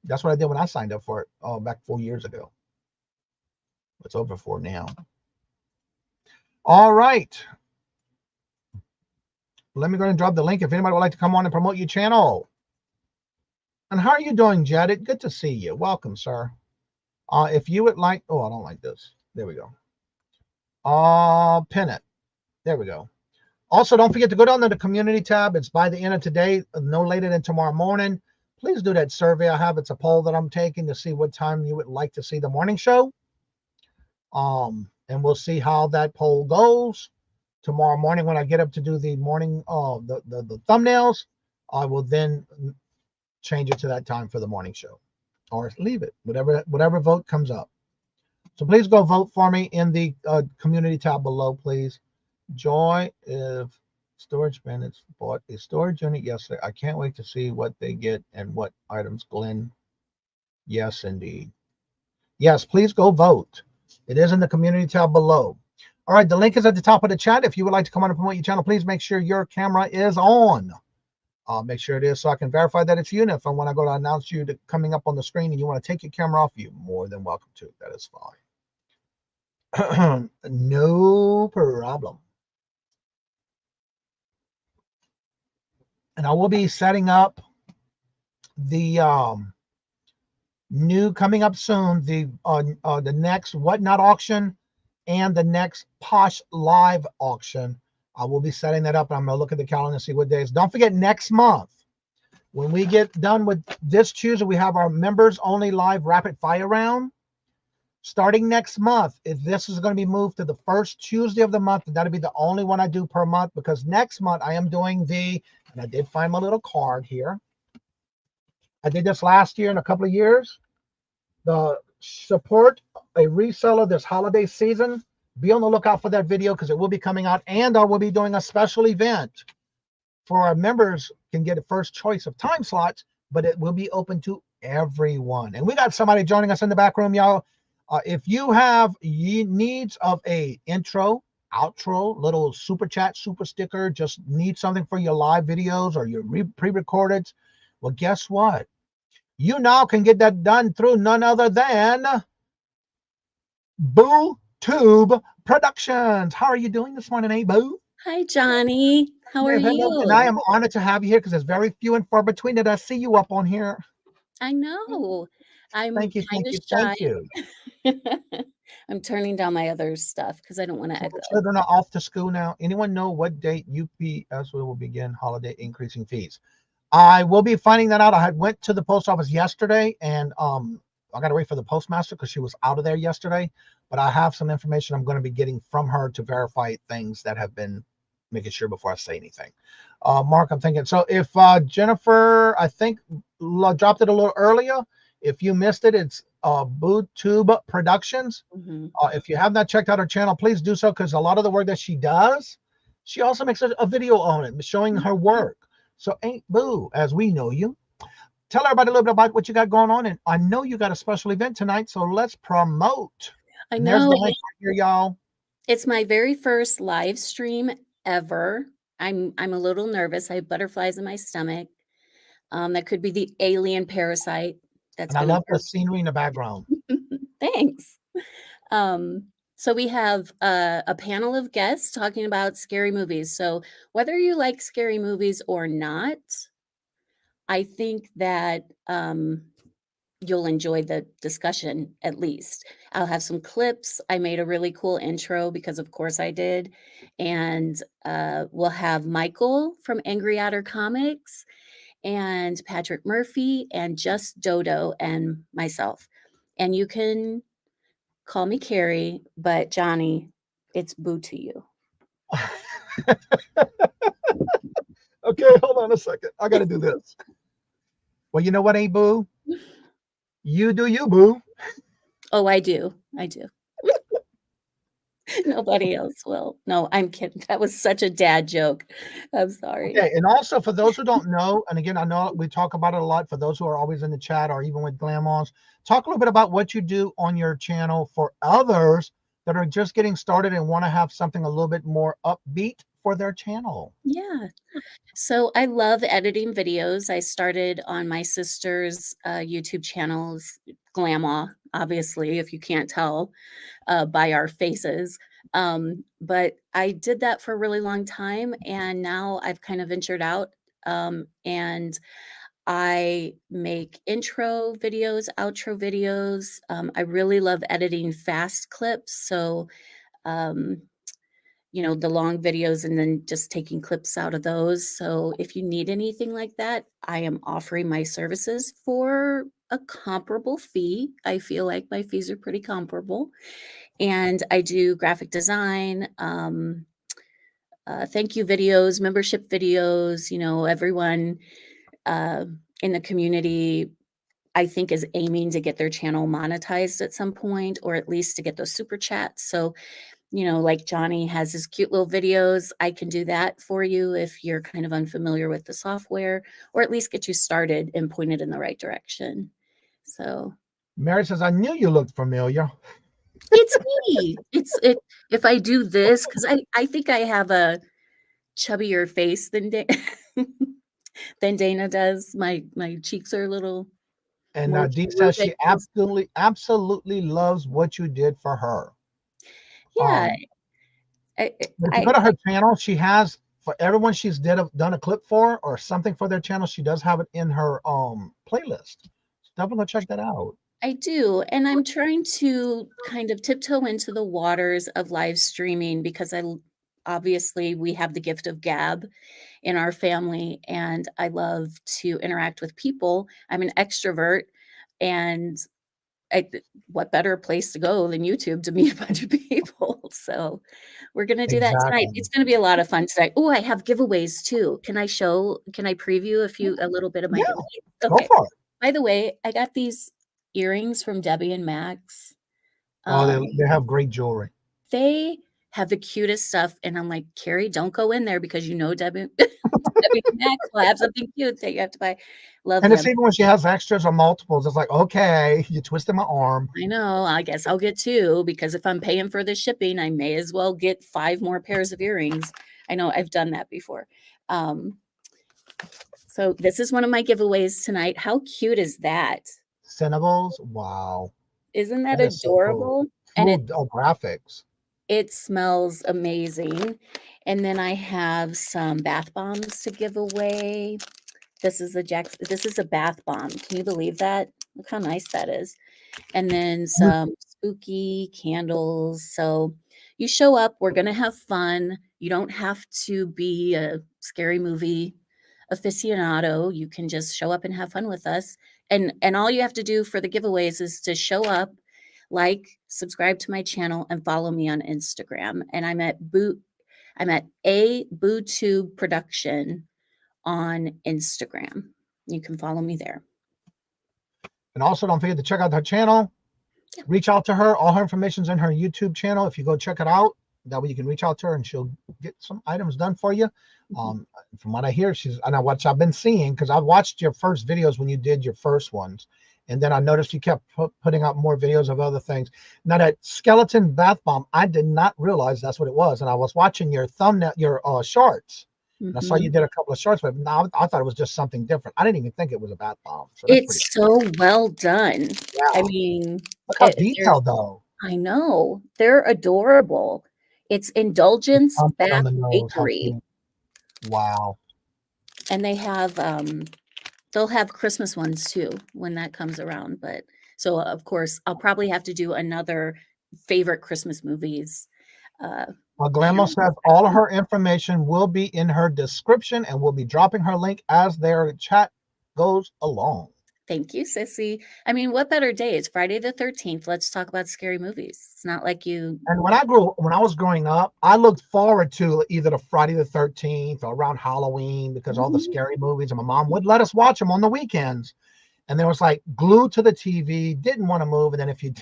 That's what I did when I signed up for it back 4 years ago. It's over 4 now. All right. let me go ahead and drop the link if anybody would like to come on and promote your channel. And how are you doing, Jadet? Good to see you. Welcome, sir. If you would like, oh, I don't like this. There we go. Pin it. There we go. Also, don't forget to go down to the community tab. It's by the end of today, no later than tomorrow morning. Please do that survey I have. It's a poll that I'm taking to see what time you would like to see the morning show. And we'll see how that poll goes. Tomorrow morning when I get up to do the morning, the thumbnails, I will then change it to that time for the morning show. Or leave it, whatever vote comes up. So please go vote for me in the community tab below, please. Joy, if storage bandits bought a storage unit yesterday, I can't wait to see what they get and what items. Glenn, yes, indeed. Yes, please go vote. It is in the community tab below. All right, the link is at the top of the chat. If you would like to come on and promote your channel, please make sure your camera is on. Make sure it is so I can verify that it's you. And if I want to go to announce you coming up on the screen and you want to take your camera off, you're more than welcome to. That is fine. No problem. And I will be setting up the new coming up soon, the next Whatnot auction and the next Posh Live auction. I will be setting that up. I'm going to look at the calendar and see what days. Don't forget, next month, when we get done with this Tuesday, we have our members only live rapid fire round. Starting next month, if this is going to be moved to the first Tuesday of the month, that'll be the only one I do per month, because next month I am doing and I did find my little card here. I did this last year and a couple of years. The support a reseller this holiday season. Be on the lookout for that video because it will be coming out, and I will be doing a special event for our members. Can get a first choice of time slots, but it will be open to everyone. And we got somebody joining us in the back room, y'all. If you have needs of a intro, outro, little super chat, super sticker, just need something for your live videos or your pre-recorded, well, guess what? You now can get that done through none other than Boo Tube Productions. How are you doing this morning, eh, Boo? Hi, Johnny. How are you? And I am honored to have you here because it's very few and far between that I see you up on here. I know. I'm Thank you, kind thank of you, shy. thank you. I'm turning down my other stuff because I don't want to echo. Children are off to school now. Anyone know what date UPS will begin holiday increasing fees? I will be finding that out. I had went to the post office yesterday, and I got to wait for the postmaster because she was out of there yesterday. But I have some information I'm going to be getting from her to verify things that have been making sure before I say anything. Mark, I'm thinking. So if Jennifer, I think, dropped it a little earlier. If you missed it, it's BooTube Productions. If you have not checked out her channel, please do so, because a lot of the work that she does, she also makes a video on it showing her work. So ain't Boo, as we know you. Tell everybody a little bit about what you got going on. And I know you got a special event tonight, so let's promote. I And there's know. the link right here, y'all. It's my very first live stream ever. I'm a little nervous. I have butterflies in my stomach. That could be the alien parasite. That's And I love the scenery in the background. Thanks. So we have a panel of guests talking about scary movies. So whether you like scary movies or not, I think that you'll enjoy the discussion at least. I'll have some clips. I made a really cool intro because of course I did. And we'll have Michael from Angry Otter Comics and Patrick Murphy and Just Dodo and myself. And you can call me Carrie, but Johnny, it's Boo to you. Okay, hold on a second. I got to do this. Well, you know what, ain't Boo? You do you, Boo. Oh, I do. Nobody else will. No, I'm kidding. That was such a dad joke. I'm sorry. Okay, and also for those who don't know, and again, I know we talk about it a lot, for those who are always in the chat or even with Glamons, talk a little bit about what you do on your channel for others that are just getting started and want to have something a little bit more upbeat for their channel. Yeah. So I love editing videos. I started on my sister's YouTube channels, Glamaw, obviously, if you can't tell by our faces. But I did that for a really long time, and now I've kind of ventured out, and I make intro videos, outro videos. I really love editing fast clips. So, um, the long videos and then just taking clips out of those. So if you need anything like that, I am offering my services for a comparable fee. I feel like my fees are pretty comparable. And I do graphic design, thank you videos, membership videos. Everyone uh, in the community, I think, is aiming to get their channel monetized at some point, or at least to get those super chats. So, like Johnny has his cute little videos, I can do that for you if you're kind of unfamiliar with the software, or at least get you started and pointed in the right direction. So Mary says, I knew you looked familiar. it's me. If I do this, because I think I have a chubbier face than than Dana does. My cheeks are a little And more Dee says she cherubic. absolutely loves what you did for her. Yeah. But if you go to her channel, she has, for everyone she's done a clip for or something for their channel, she does have it in her playlist. So definitely go check that out. I do, and I'm trying to kind of tiptoe into the waters of live streaming because obviously we have the gift of gab in our family, and I love to interact with people. I'm an extrovert, and what better place to go than YouTube to meet a bunch of people? So we're gonna do that tonight. Exactly. It's gonna be a lot of fun tonight. Oh, I have giveaways too. Can I preview a little bit of my Yeah, giveaways? go Okay. for it. By the way, I got these earrings from Debbie and Max. Oh, they have great jewelry. They have the cutest stuff, and I'm like, Carrie, don't go in there because Debbie, Debbie and Max will have something cute that you have to buy. Love And them. it's even when she has extras or multiples, it's like, okay, you twisted my arm. I know. I guess I'll get 2 because if I'm paying for the shipping, I may as well get 5 more pairs of earrings. I know I've done that before. So this is one of my giveaways tonight. How cute is that? Cinnables, wow. Isn't that That is so cool. adorable? And Graphics. it smells amazing. And then I have some bath bombs to give away. This is a bath bomb. Can you believe that? Look how nice that is. And then some spooky candles. So you show up, we're going to have fun. You don't have to be a scary movie aficionado. You can just show up and have fun with us. And all you have to do for the giveaways is to show up, subscribe to my channel, and follow me on Instagram. And I'm at a BooTube Production on Instagram. You can follow me there. And also don't forget to check out her channel. Yeah. Reach out to her. All her information's in her YouTube channel. If you go check it out, that way you can reach out to her and she'll get some items done for you. From what I hear, what I've been seeing, because I've watched your first videos when you did your first ones. And then I noticed you kept putting out more videos of other things. Now that skeleton bath bomb, I did not realize that's what it was. And I was watching your thumbnail, your shorts. And I saw you did a couple of shorts, but now I thought it was just something different. I didn't even think it was a bath bomb. So it's so well done. Yeah. I mean, look how detailed though. I know. They're adorable. It's Indulgence Bath Bakery. Wow. And they have they'll have Christmas ones too when that comes around. But so of course I'll probably have to do another favorite Christmas movies. Well, Guillermo says all of her information will be in her description, and we'll be dropping her link as their chat goes along. Thank you, Sissy. I mean, what better day? It's Friday the 13th. Let's talk about scary movies. It's not like you. And when I was growing up, I looked forward to either the Friday the 13th or around Halloween because all the scary movies, and my mom would let us watch them on the weekends. And there was like glued to the TV, didn't want to move. And then if you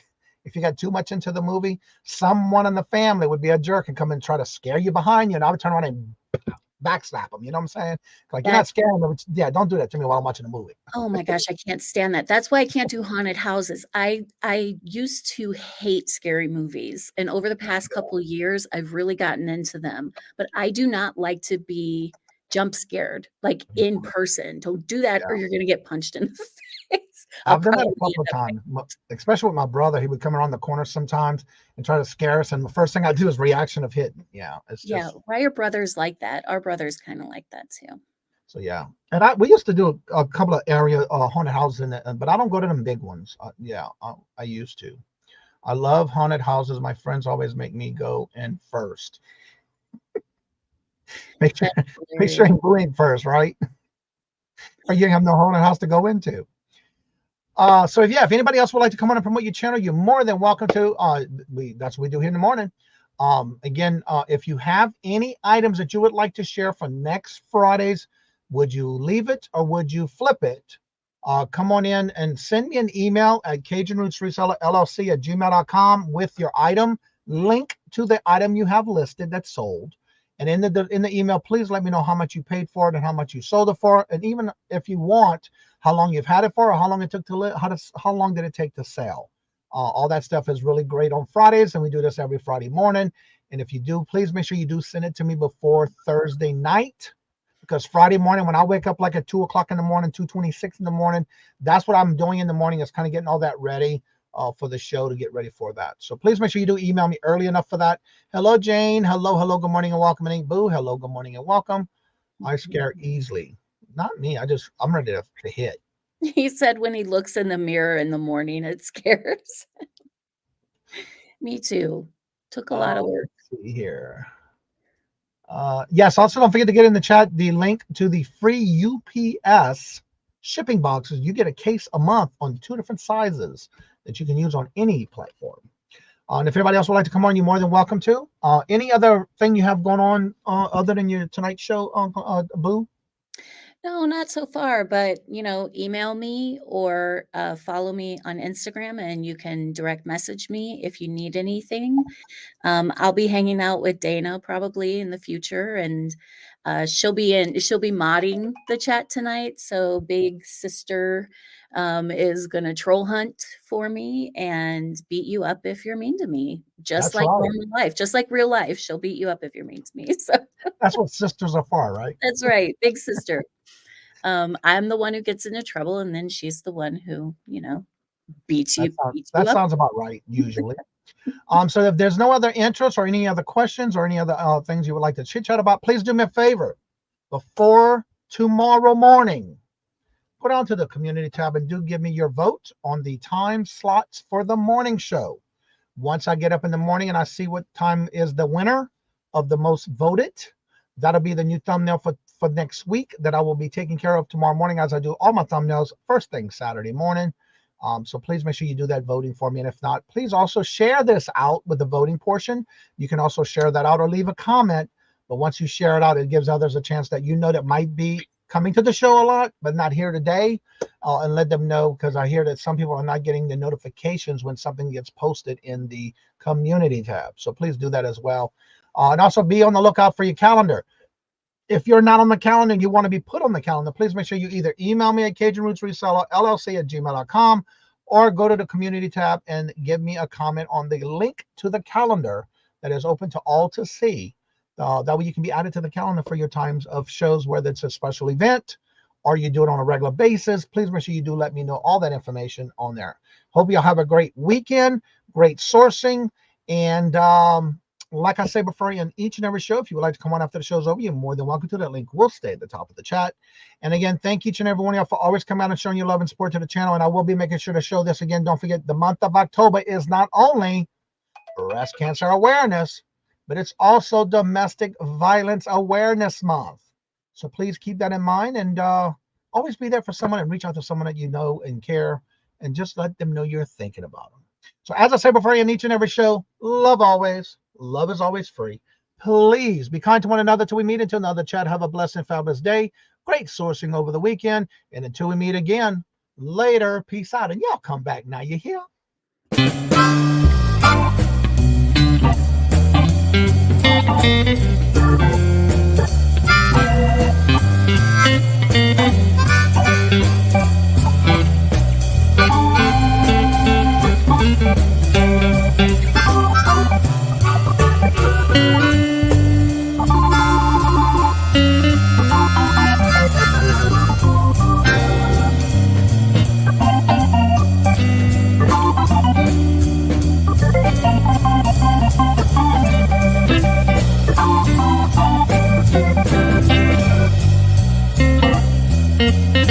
got too much into the movie, someone in the family would be a jerk and come and try to scare you behind you. And I would turn around and backslap them. You know what I'm saying? Like, you're not scaring them. Yeah, don't do that to me while I'm watching a movie. Oh my gosh, I can't stand that. That's why I can't do haunted houses. I used to hate scary movies. And over the past couple of years, I've really gotten into them. But I do not like to be jump scared, like in person. Don't do that or you're going to get punched in the face. I'll I've done that probably a couple of end up times, especially with my brother. He would come around the corner sometimes and try to scare us. And the first thing I do is reaction of hitting. Yeah, it's Yeah, just why are brothers like that? Our brothers kind of like that too. so yeah. And we used to do a couple of area haunted houses in it, but I don't go to them big ones. Yeah, I used to. I love haunted houses. My friends always make me go in first. Make sure, That's make sure hilarious. you go in first, right? Or you have no haunted house to go into. So if anybody else would like to come on and promote your channel, you're more than welcome to. That's what we do here in the morning. Again, if you have any items that you would like to share for next Fridays, would you leave it or would you flip it? Come on in and send me an email at CajunRootsResellerLLC@gmail.com with your item, link to the item you have listed that's sold. And in the email, please let me know how much you paid for it and how much you sold it for. And even if you want, how long you've had it for, or how long it took to how long did it take to sell. All that stuff is really great on Fridays, and we do this every Friday morning. And if you do, please make sure you do send it to me before Thursday night, because Friday morning when I wake up like at 2 o'clock in the morning, 2:26 in the morning, that's what I'm doing in the morning, is kind of getting all that ready for the show, to get ready for that. So please make sure you do email me early enough for that. Hello, Jane. Hello, good morning and welcome. And Boo, hello, good morning and welcome. I scare easily. Not me. I'm ready to hit. He said when he looks in the mirror in the morning, it scares. Me too. Took a lot of work. Let's see here. Yes, also don't forget to get in the chat the link to the free UPS shipping boxes. You get a case a month on 2 different sizes that you can use on any platform. And if anybody else would like to come on, you're more than welcome to. Any other thing you have going on other than your Tonight Show, Boo? No, not so far, but email me or follow me on Instagram, and you can direct message me if you need anything. I'll be hanging out with Dana probably in the future, and she'll be modding the chat tonight. So big sister is gonna troll hunt for me and beat you up if you're mean to me, just That's like right. normal life, just like real life. She'll beat you up if you're mean to me. So That's what sisters are for, right? that's right, big sister. I'm the one who gets into trouble, and then she's the one who, beats you That up. sounds about right, usually. So if there's no other interest or any other questions or any other things you would like to chit chat about, please do me a favor. Before tomorrow morning, go down to the community tab and do give me your vote on the time slots for the morning show. Once I get up in the morning and I see what time is the winner of the most voted, that'll be the new thumbnail for next week that I will be taking care of tomorrow morning, as I do all my thumbnails first thing Saturday morning. So please make sure you do that voting for me. And if not, please also share this out with the voting portion. You can also share that out or leave a comment. But once you share it out, it gives others a chance that that might be coming to the show a lot, but not here today. And let them know, because I hear that some people are not getting the notifications when something gets posted in the community tab. So please do that as well. And also be on the lookout for your calendar. If you're not on the calendar and you want to be put on the calendar, please make sure you either email me at CajunRootsResellerLLC@gmail.com or go to the community tab and give me a comment on the link to the calendar that is open to all to see. That way you can be added to the calendar for your times of shows, whether it's a special event or you do it on a regular basis. Please make sure you do let me know all that information on there. Hope you'll have a great weekend, great sourcing, and like I say before, in each and every show, if you would like to come on after the show's over, you're more than welcome to. That link will stay at the top of the chat. And again, thank each and every one of y'all for always coming out and showing your love and support to the channel. And I will be making sure to show this again. Don't forget, the month of October is not only breast cancer awareness, but it's also domestic violence awareness month. So please keep that in mind, and always be there for someone and reach out to someone that you know and care, and just let them know you're thinking about them. So as I say before, in each and every show, love always. Love is always free. Please be kind to one another till we meet. Until another chat, have a blessed and fabulous day. Great sourcing over the weekend. And until we meet again, later. Peace out. And y'all come back now. You hear? Bye.